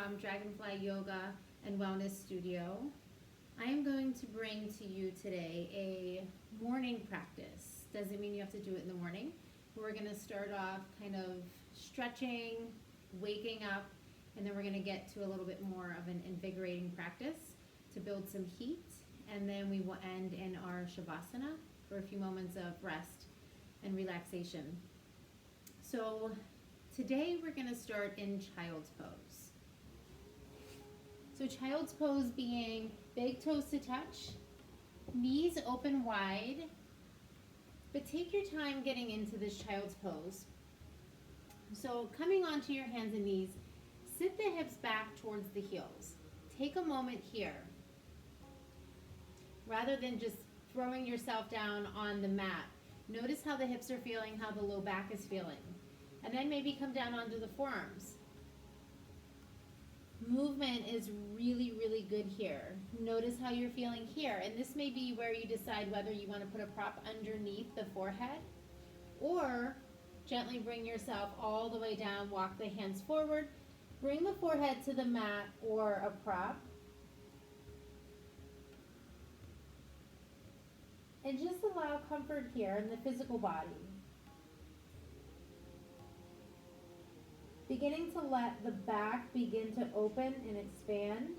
from Dragonfly Yoga and Wellness Studio. I am going to bring to you today a morning practice. Doesn't mean you have to do it in the morning. We're going to start off kind of stretching, waking up, and then we're going to get to a little bit more of an invigorating practice to build some heat. And then we will end in our Shavasana for a few moments of rest and relaxation. So today we're going to start in Child's Pose. So Child's Pose being big toes to touch, knees open wide, but take your time getting into this Child's Pose. So coming onto your hands and knees, sit the hips back towards the heels. Take a moment here. Rather than just throwing yourself down on the mat, notice how the hips are feeling, how the low back is feeling. And then maybe come down onto the forearms. Movement is really, really good here. Notice how you're feeling here. And this may be where you decide whether you want to put a prop underneath the forehead or gently bring yourself all the way down, walk the hands forward, bring the forehead to the mat or a prop. And just allow comfort here in the physical body. Beginning to let the back begin to open and expand.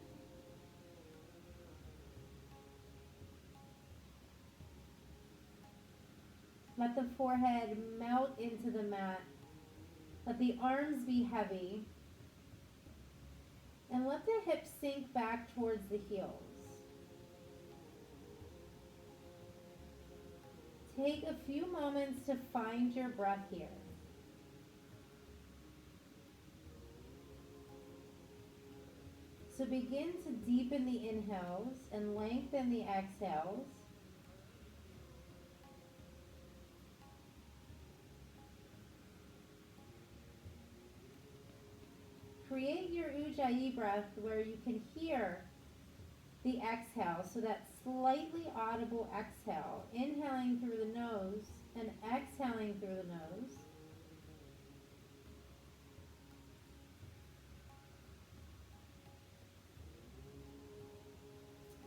Let the forehead melt into the mat. Let the arms be heavy. And let the hips sink back towards the heels. Take a few moments to find your breath here. So begin to deepen the inhales and lengthen the exhales. Create your Ujjayi breath where you can hear the exhale, so that slightly audible exhale, inhaling through the nose and exhaling through the nose.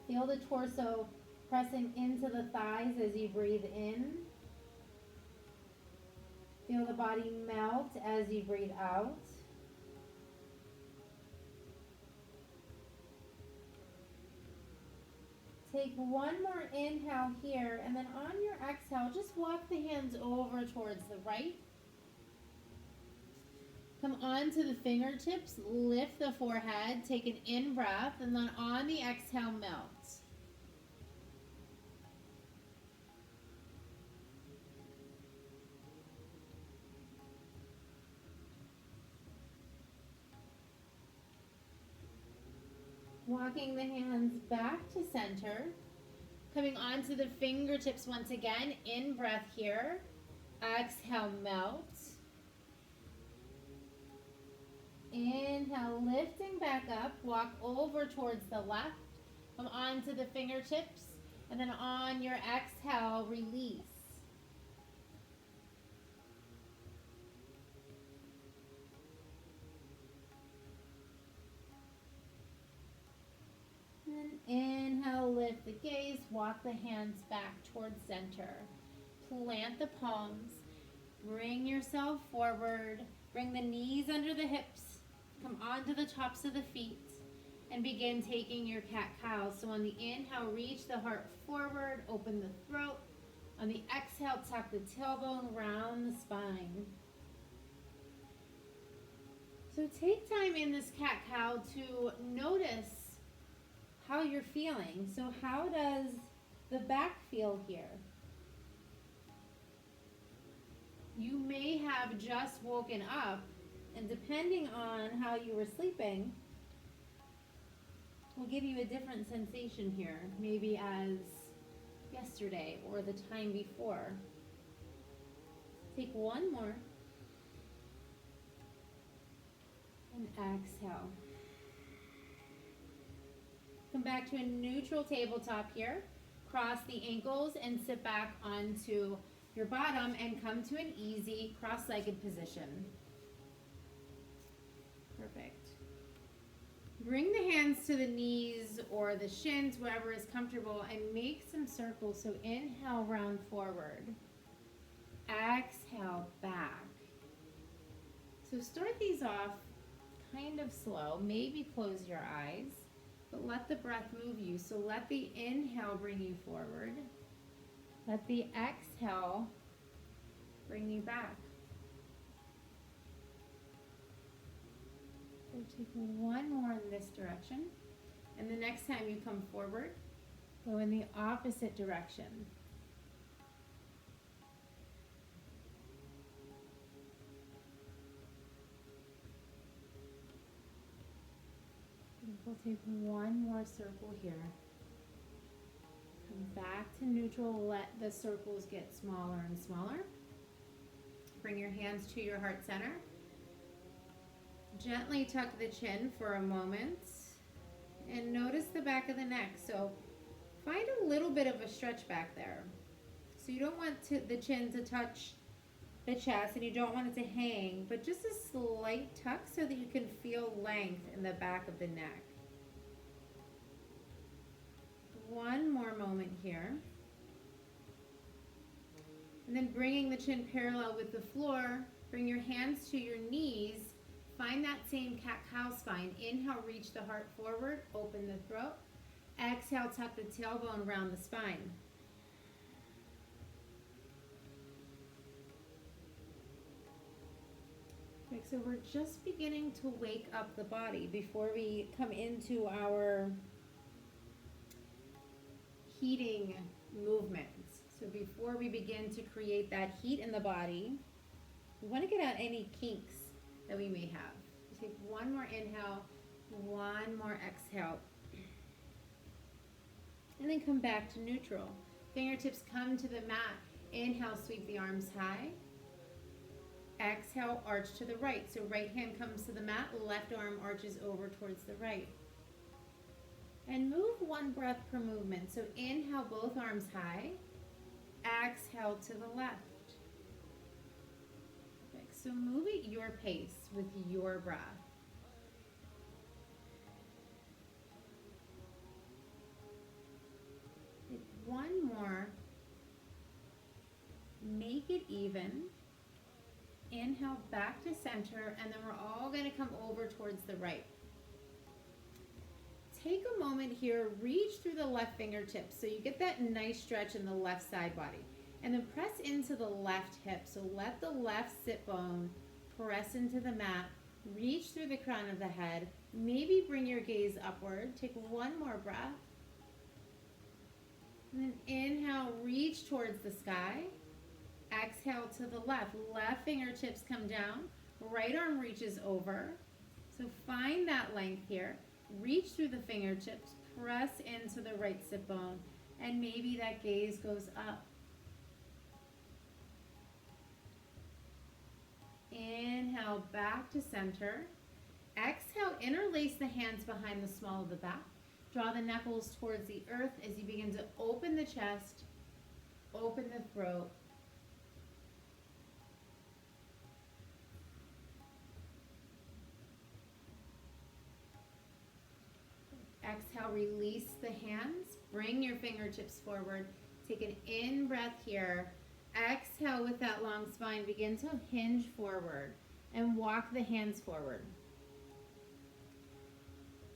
Feel the torso pressing into the thighs as you breathe in. Feel the body melt as you breathe out. Take one more inhale here, and then on your exhale, just walk the hands over towards the right. Come onto the fingertips, lift the forehead, take an in-breath, and then on the exhale, melt. Walking the hands back to center. Coming onto the fingertips once again, in-breath here. Exhale, melt. Inhale, lifting back up, walk over towards the left, come onto the fingertips, and then on your exhale, release. And inhale, lift the gaze, walk the hands back towards center. Plant the palms, bring yourself forward, bring the knees under the hips. Come onto the tops of the feet and begin taking your cat-cow. So on the inhale, reach the heart forward, open the throat. On the exhale, tuck the tailbone, round the spine. So take time in this cat-cow to notice how you're feeling. So how does the back feel here? You may have just woken up, and depending on how you were sleeping, will give you a different sensation here, maybe as yesterday or the time before. Take one more. And exhale. Come back to a neutral tabletop here. Cross the ankles and sit back onto your bottom and come to an easy cross-legged position. Perfect. Bring the hands to the knees or the shins, wherever is comfortable, and make some circles. So inhale, round forward. Exhale, back. So start these off kind of slow. Maybe close your eyes, but let the breath move you. So let the inhale bring you forward. Let the exhale bring you back. So take one more in this direction. And the next time you come forward, go in the opposite direction. We'll take one more circle here. Come back to neutral. Let the circles get smaller and smaller. Bring your hands to your heart center. Gently tuck the chin for a moment. And notice the back of the neck. So find a little bit of a stretch back there. So you don't want the chin to touch the chest and you don't want it to hang, but just a slight tuck so that you can feel length in the back of the neck. One more moment here. And then bringing the chin parallel with the floor, bring your hands to your knees. Find that same cat-cow spine. Inhale, reach the heart forward, open the throat. Exhale, tuck the tailbone around the spine. Okay, so we're just beginning to wake up the body before we come into our heating movements. So before we begin to create that heat in the body, we want to get out any kinks that we may have. Take one more inhale, one more exhale, and then come back to neutral. Fingertips come to the mat. Inhale, sweep the arms high. Exhale, arch to the right. So right hand comes to the mat, left arm arches over towards the right. And move one breath per movement. So inhale, both arms high. Exhale to the left. Perfect. So move at your pace with your breath. Take one more. Make it even. Inhale back to center, and then we're all going to come over towards the right. Take a moment here, reach through the left fingertips so you get that nice stretch in the left side body. And then press into the left hip. So let the left sit bone press into the mat. Reach through the crown of the head. Maybe bring your gaze upward. Take one more breath. And then inhale, reach towards the sky. Exhale to the left. Left fingertips come down. Right arm reaches over. So find that length here. Reach through the fingertips. Press into the right sit bone. And maybe that gaze goes up. Inhale back to center. Exhale, interlace the hands behind the small of the back. Draw the knuckles towards the earth as you begin to open the chest, open the throat. Exhale, release the hands. Bring your fingertips forward. Take an in breath here. Exhale with that long spine. Begin to hinge forward and walk the hands forward.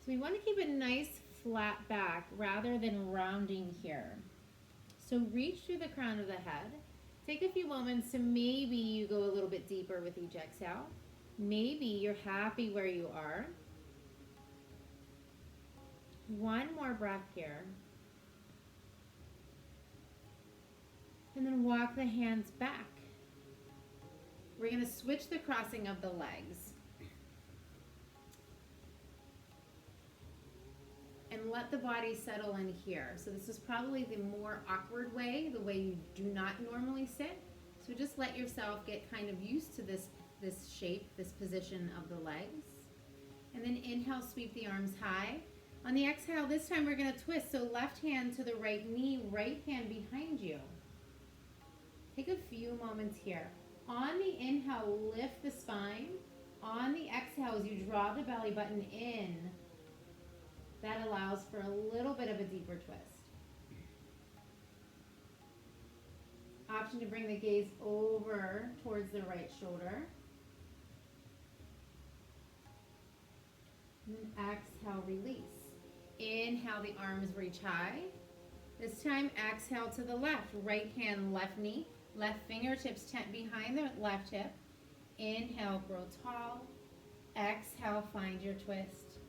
So we want to keep a nice flat back rather than rounding here. So reach through the crown of the head. Take a few moments to maybe you go a little bit deeper with each exhale. Maybe you're happy where you are. One more breath here. And then walk the hands back. We're going to switch the crossing of the legs. And let the body settle in here. So this is probably the more awkward way, the way you do not normally sit. So just let yourself get kind of used to this shape, this position of the legs. And then inhale, sweep the arms high. On the exhale, this time we're going to twist. So left hand to the right knee, right hand behind you. Take a few moments here. On the inhale, lift the spine. On the exhale, as you draw the belly button in, That allows for a little bit of a deeper twist. Option to bring the gaze over towards the right shoulder. And then exhale, release. Inhale, the arms reach high. This time, exhale to the left. Right hand, left knee. Left fingertips tent behind the left hip. Inhale, grow tall. Exhale, find your twist.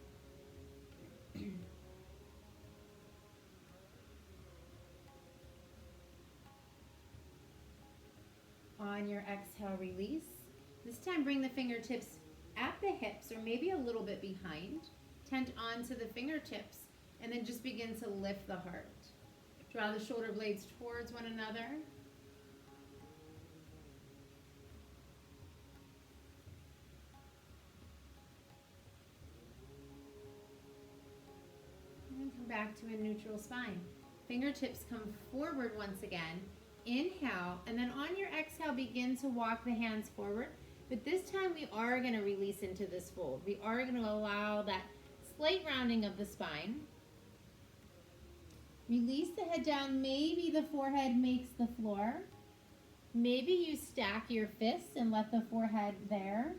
On your exhale, release. This time, bring the fingertips at the hips or maybe a little bit behind. Tent onto the fingertips and then just begin to lift the heart. Draw the shoulder blades towards one another. And come back to a neutral spine. Fingertips come forward once again. Inhale, and then on your exhale, begin to walk the hands forward. But this time we are going to release into this fold. We are going to allow that slight rounding of the spine. Release the head down. Maybe the forehead makes the floor. Maybe you stack your fists and let the forehead there.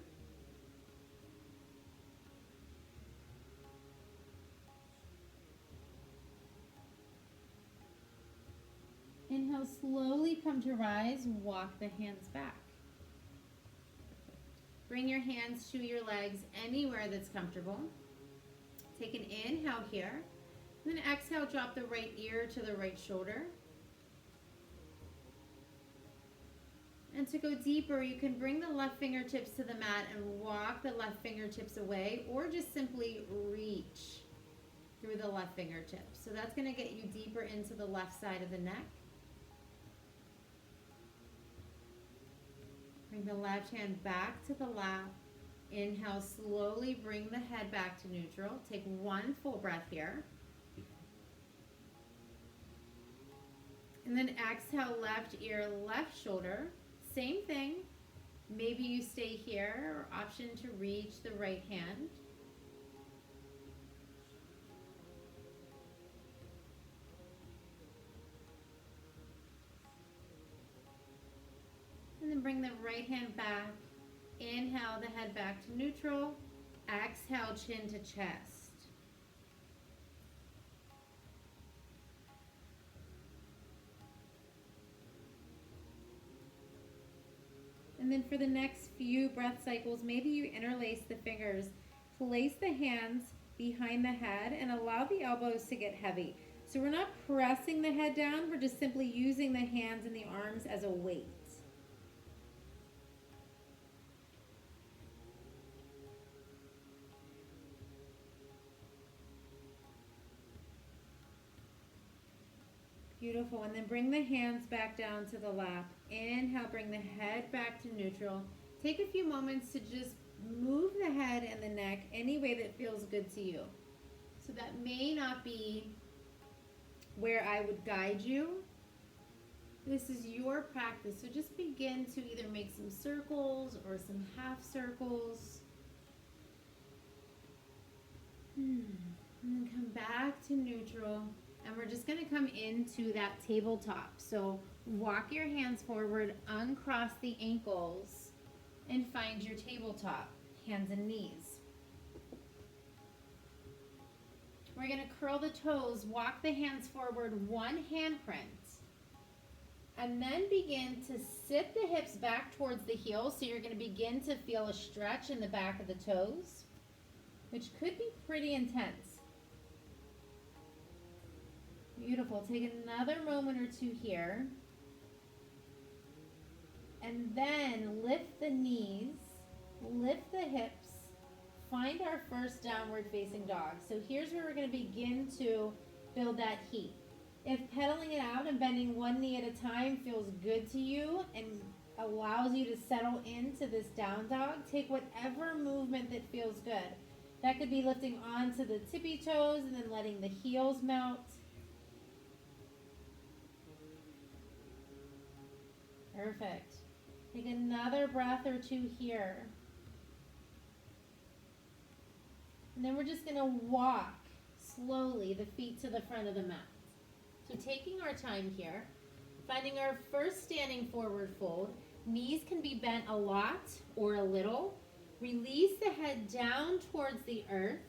Inhale, slowly come to rise, walk the hands back. Bring your hands to your legs anywhere that's comfortable. Take an inhale here. Then exhale, drop the right ear to the right shoulder. And to go deeper, you can bring the left fingertips to the mat and walk the left fingertips away, or just simply reach through the left fingertips. So that's going to get you deeper into the left side of the neck. Bring the left hand back to the lap. Inhale, slowly bring the head back to neutral. Take one full breath here. And then exhale, left ear, left shoulder. Same thing. Maybe you stay here, or option to reach the right hand. And then bring the right hand back. Inhale the head back to neutral. Exhale, chin to chest. And then for the next few breath cycles, maybe you interlace the fingers. Place the hands behind the head and allow the elbows to get heavy. So we're not pressing the head down, we're just simply using the hands and the arms as a weight. Beautiful. And then bring the hands back down to the lap. Inhale, bring the head back to neutral. Take a few moments to just move the head and the neck any way that feels good to you. So that may not be where I would guide you. This is your practice. So just begin to either make some circles or some half circles. And then come back to neutral. And we're just going to come into that tabletop. So walk your hands forward, uncross the ankles, and find your tabletop, hands and knees. We're going to curl the toes, walk the hands forward, one handprint, and then begin to sit the hips back towards the heels. So you're going to begin to feel a stretch in the back of the toes, which could be pretty intense. Beautiful. Take another moment or two here. And then lift the knees, lift the hips, find our first downward facing dog. So here's where we're going to begin to build that heat. If pedaling it out and bending one knee at a time feels good to you and allows you to settle into this down dog, take whatever movement that feels good. That could be lifting onto the tippy toes and then letting the heels melt. Perfect. Take another breath or two here. And then we're just going to walk slowly the feet to the front of the mat. So taking our time here, finding our first standing forward fold. Knees can be bent a lot or a little. Release the head down towards the earth.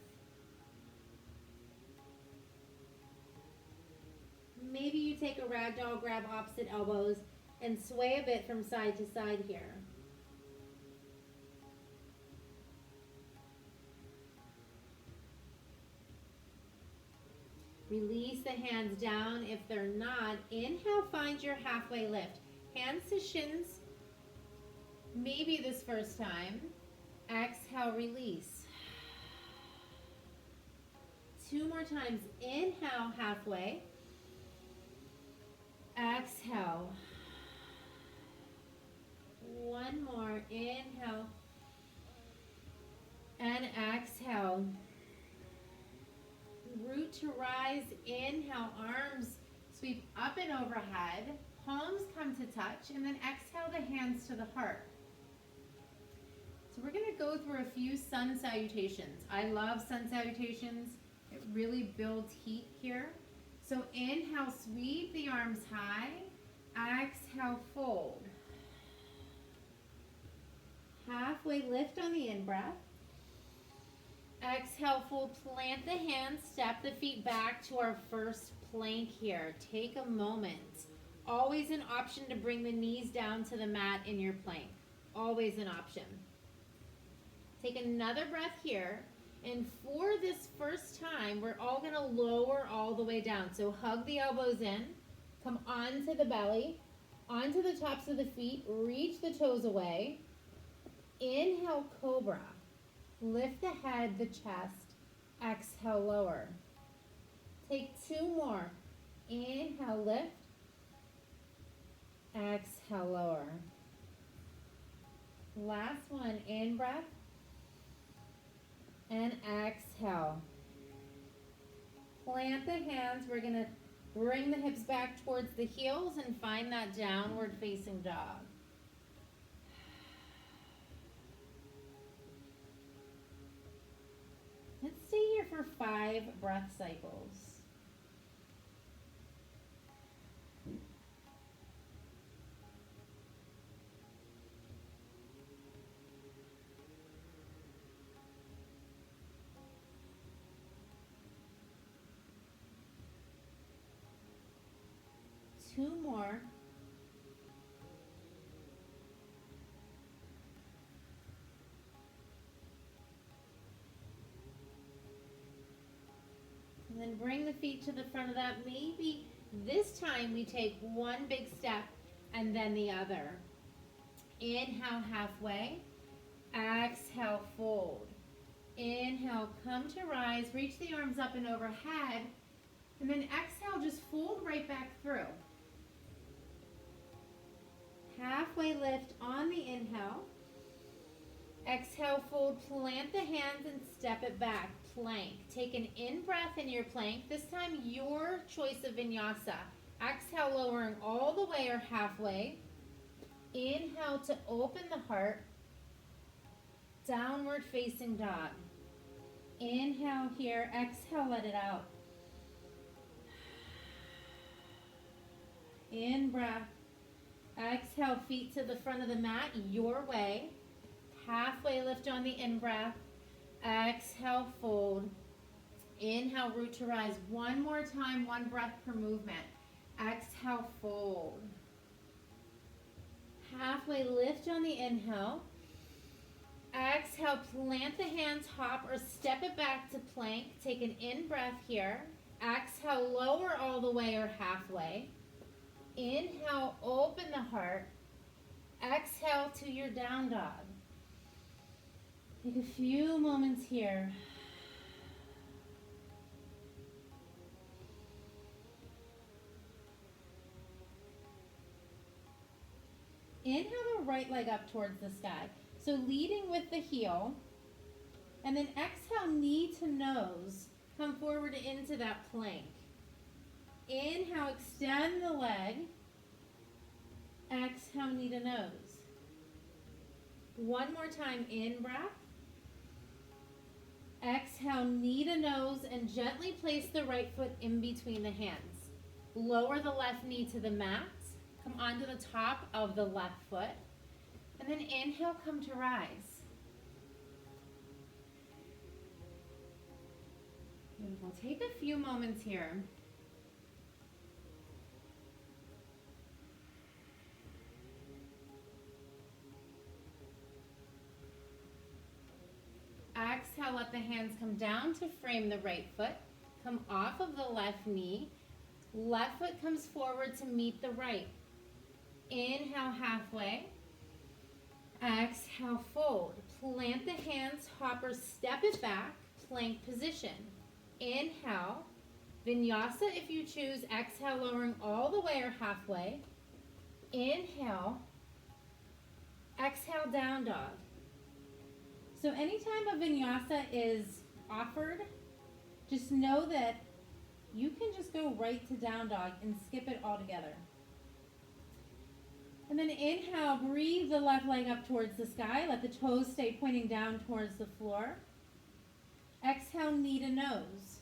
Maybe you take a ragdoll, grab opposite elbows, and sway a bit from side to side here. Release the hands down if they're not. Inhale, find your halfway lift. Hands to shins, maybe this first time. Exhale, release. 2 more times. Inhale, halfway. Exhale. 1 more. Inhale. And exhale. Root to rise. Inhale, arms sweep up and overhead. Palms come to touch. And then exhale the hands to the heart. So we're going to go through a few sun salutations. I love sun salutations. It really builds heat here. So inhale, sweep the arms high. Exhale, fold. Halfway lift on the in-breath. Exhale, fold, plant the hands, step the feet back to our first plank here. Take a moment. Always an option to bring the knees down to the mat in your plank. Always an option. Take another breath here. And for this first time, we're all going to lower all the way down. So hug the elbows in. Come onto the belly. Onto the tops of the feet. Reach the toes away. Inhale, cobra. Lift the head, the chest. Exhale, lower. Take 2 more. Inhale, lift. Exhale, lower. Last one. In breath. And exhale. Plant the hands. We're going to bring the hips back towards the heels and find that downward facing dog. Let's stay here for 5 breath cycles. Two more. And then bring the feet to the front of that. Maybe this time we take one big step and then the other. Inhale, halfway. Exhale, fold. Inhale, come to rise. Reach the arms up and overhead. And then exhale, just fold right back through. Halfway lift on the inhale. Exhale, fold, plant the hands and step it back. Plank. Take an in-breath in your plank. This time, your choice of vinyasa. Exhale, lowering all the way or halfway. Inhale to open the heart. Downward facing dog. Inhale here. Exhale, let it out. In breath. Exhale, feet to the front of the mat, your way. Halfway lift on the in-breath. Exhale, fold. Inhale, root to rise. One more time, 1 breath per movement. Exhale, fold. Halfway lift on the inhale. Exhale, plant the hands, hop or step it back to plank. Take an in-breath here. Exhale, lower all the way or halfway. Inhale, open the heart. Exhale to your down dog. Take a few moments here. Inhale the right leg up towards the sky. So leading with the heel. And then exhale, knee to nose. Come forward into that plank. Inhale, extend the leg. Exhale, knee to nose. One more time, in breath. Exhale, knee to nose, and gently place the right foot in between the hands. Lower the left knee to the mat. Come onto the top of the left foot. And then inhale, come to rise. Beautiful. Take a few moments here. Exhale, let the hands come down to frame the right foot. Come off of the left knee. Left foot comes forward to meet the right. Inhale, halfway. Exhale, fold. Plant the hands, hop or step it back, plank position. Inhale, vinyasa if you choose. Exhale, lowering all the way or halfway. Inhale, exhale, down dog. So anytime a vinyasa is offered, just know that you can just go right to down dog and skip it altogether. And then inhale, breathe the left leg up towards the sky. Let the toes stay pointing down towards the floor. Exhale, knee to nose.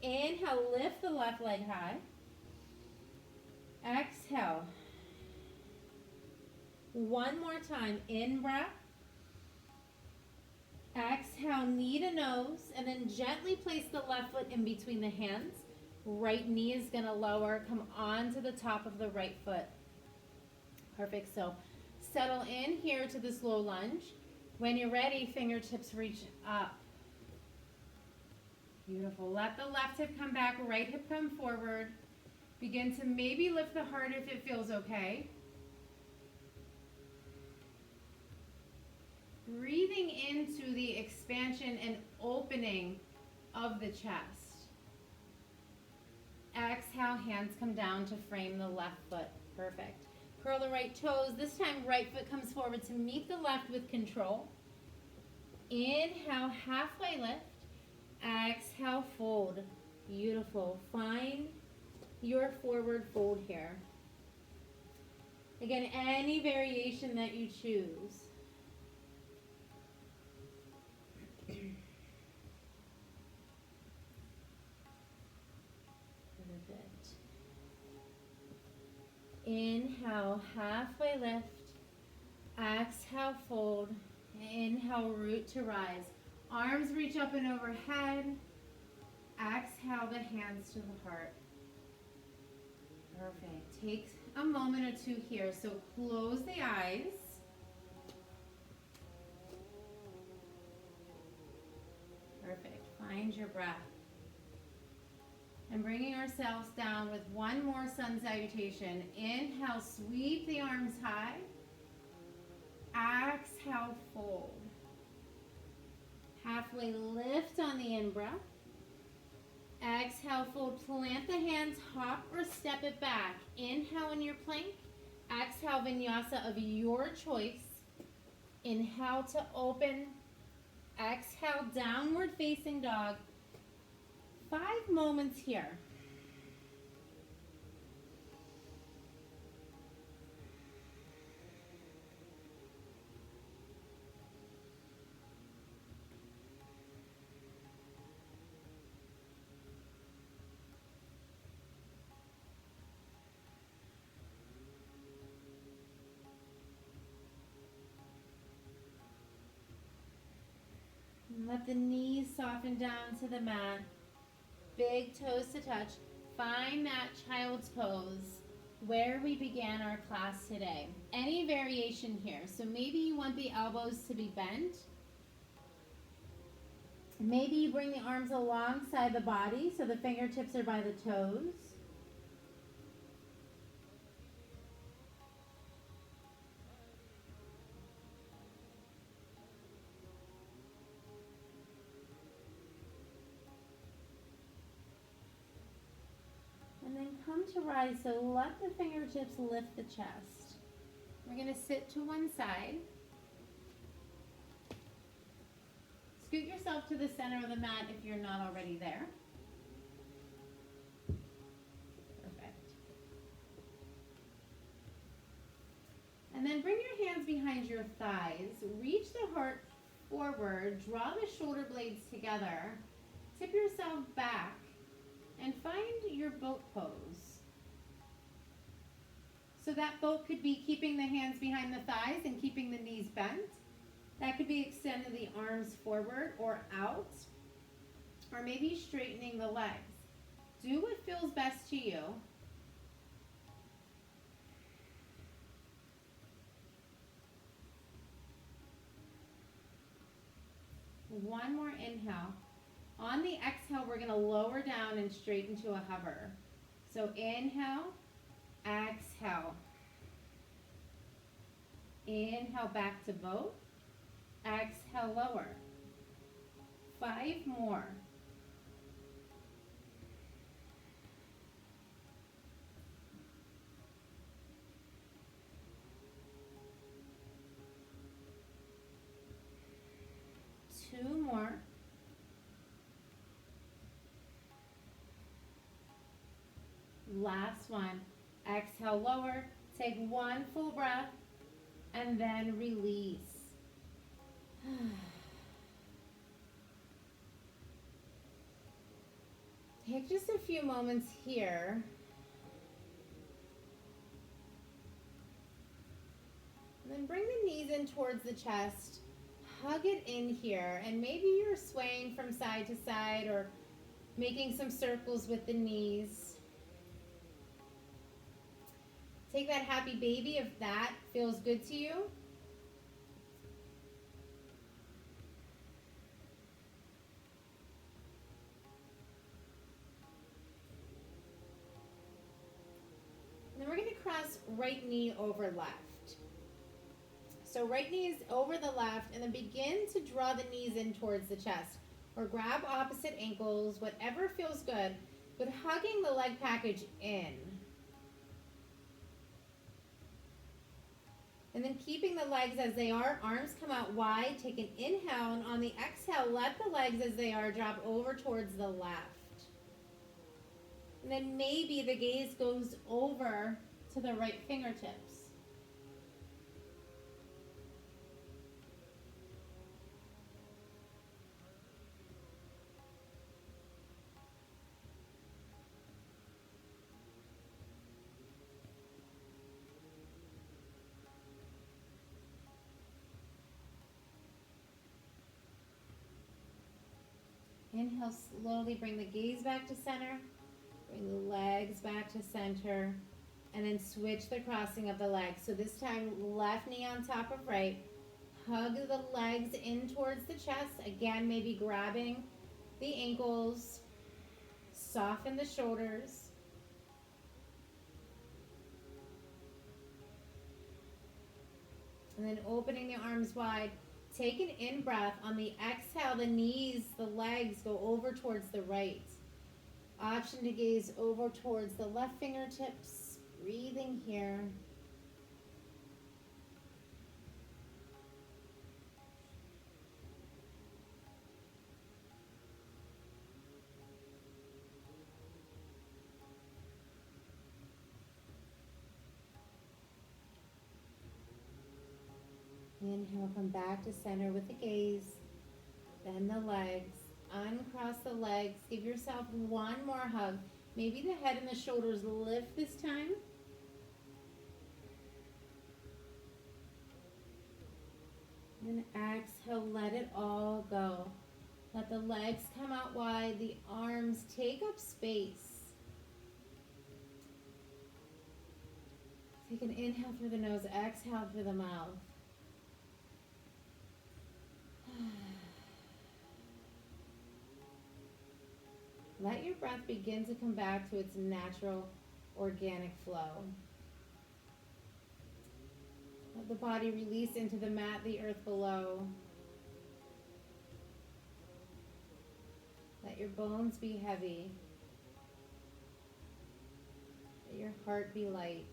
Inhale, lift the left leg high. Exhale. One more time, in breath. Exhale, knee to nose, and then gently place the left foot in between the hands. Right knee is going to lower, come onto the top of the right foot. Perfect. So settle in here to this low lunge. When you're ready, fingertips reach up. Beautiful. Let the left hip come back, right hip come forward. Begin to maybe lift the heart if it feels okay. Breathing into the expansion and opening of the chest. Exhale, hands come down to frame the left foot. Perfect. Curl the right toes. This time, right foot comes forward to meet the left with control. Inhale, halfway lift. Exhale, fold. Beautiful. Find your forward fold here. Again, any variation that you choose. Inhale, halfway lift. Exhale, fold. Inhale, root to rise. Arms reach up and overhead. Exhale the hands to the heart. Perfect. Take a moment or two here. So close the eyes. Perfect. Find your breath. And bringing ourselves down with one more sun salutation. Inhale, sweep the arms high. Exhale, fold. Halfway lift on the in-breath. Exhale, fold. Plant the hands, hop or step it back. Inhale in your plank. Exhale, vinyasa of your choice. Inhale to open. Exhale, downward facing dog. 5 moments here. And let the knees soften down to the mat. Big toes to touch. Find that child's pose where we began our class today. Any variation here. So maybe you want the elbows to be bent. Maybe you bring the arms alongside the body so the fingertips are by the toes. And then come to rise, so let the fingertips lift the chest. We're going to sit to one side. Scoot yourself to the center of the mat if you're not already there. Perfect. And then bring your hands behind your thighs. Reach the heart forward, draw the shoulder blades together, tip yourself back, and find your boat pose. So that boat could be keeping the hands behind the thighs and keeping the knees bent. That could be extending the arms forward or out, or maybe straightening the legs. Do what feels best to you. One more inhale. On the exhale, we're going to lower down and straighten to a hover. So inhale, exhale. Inhale back to boat. Exhale, lower. 5 more. Two more. Last one. Exhale, lower. Take one full breath and then release. Take just a few moments here. And then bring the knees in towards the chest. Hug it in here. And maybe you're swaying from side to side or making some circles with the knees. Take that happy baby if that feels good to you. And then we're going to cross right knee over left. So right knee is over the left, and then begin to draw the knees in towards the chest. Or grab opposite ankles, whatever feels good, but hugging the leg package in. And then keeping the legs as they are, arms come out wide, take an inhale, and on the exhale, let the legs as they are drop over towards the left. And then maybe the gaze goes over to the right fingertips. Inhale, slowly bring the gaze back to center. Bring the legs back to center. And then switch the crossing of the legs. So this time, left knee on top of right. Hug the legs in towards the chest. Again, maybe grabbing the ankles. Soften the shoulders. And then opening the arms wide. Take an in-breath. On the exhale, the knees, the legs go over towards the right. Option to gaze over towards the left fingertips. Breathing here. Inhale, come back to center with the gaze. Bend the legs. Uncross the legs. Give yourself one more hug. Maybe the head and the shoulders lift this time. And exhale, let it all go. Let the legs come out wide. The arms take up space. Take an inhale through the nose. Exhale through the mouth. Let your breath begin to come back to its natural, organic flow. Let the body release into the mat, the earth below. Let your bones be heavy. Let your heart be light.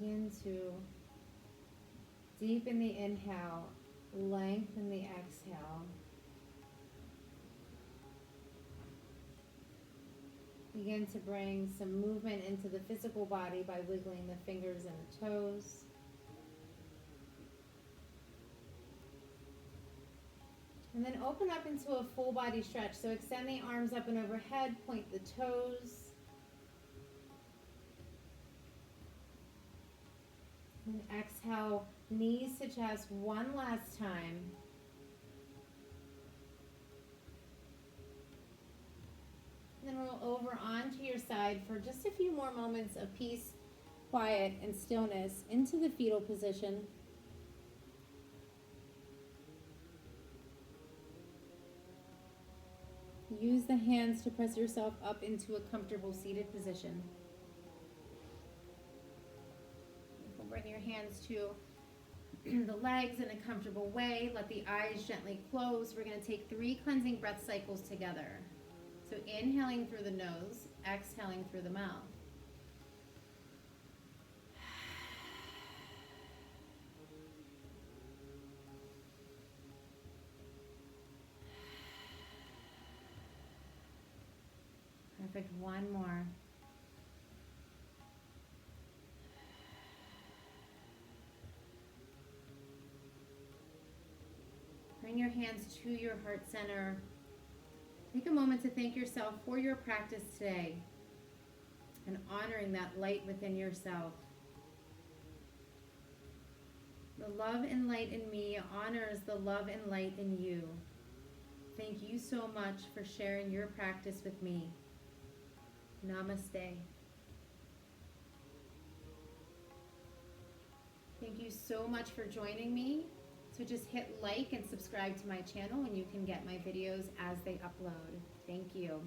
Begin to deepen the inhale, lengthen the exhale. Begin to bring some movement into the physical body by wiggling the fingers and the toes. And then open up into a full body stretch. So extend the arms up and overhead, point the toes. And exhale, knees to chest one last time. And then roll over onto your side for just a few more moments of peace, quiet, and stillness into the fetal position. Use the hands to press yourself up into a comfortable seated position. You can bring your hands to the legs in a comfortable way. Let the eyes gently close. We're going to take 3 cleansing breath cycles together. So inhaling through the nose, exhaling through the mouth. Perfect. One more. Bring your hands to your heart center. Take a moment to thank yourself for your practice today and honoring that light within yourself. The love and light in me honors the love and light in you. Thank you so much for sharing your practice with me. Namaste. Thank you so much for joining me. So just hit like and subscribe to my channel and you can get my videos as they upload. Thank you.